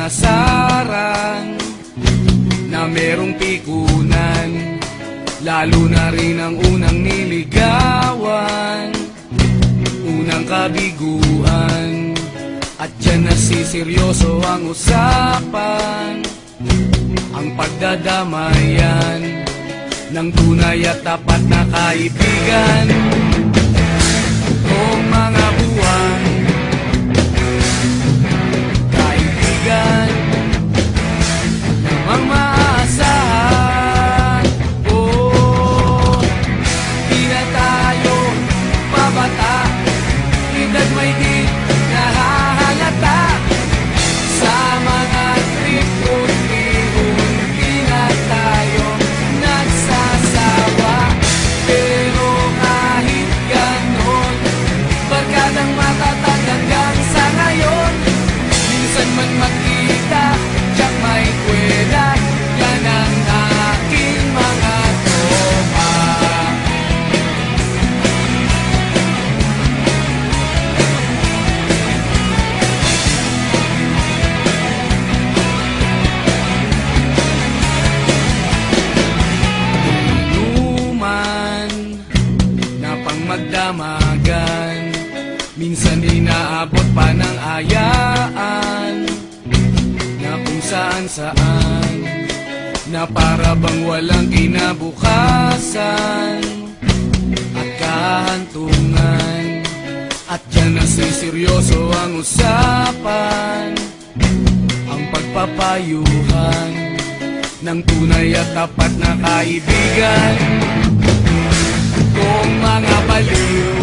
asaran na merong pikunan, lalo na rin ang unang niligawan, unang kabiguan. At dyan nasiseryoso ang usapan, ang pagdadamayan ng tunay at tapat na kaibigan. Kung mga buwan, kaibigan namang maaasahan. Oh, di na tayo babata, edad may di nahahalata. Sa mga trip unti-unti na tayo nagsasawa. Pero kahit ganon, barkadang matatag hanggang sa ngayon. Minsan man magkita, tiyak may kwela, yan ang aking mga tropa. Inuman na pang magdamagan, minsan inaabot pa ng ayaan, na kung saan-saan, na para bang walang kinabukasan at kahantungan. At dyan nasiseryoso ang usapan, ang pagpapayuhan ng tunay at tapat na kaibigan. Kung mga baliw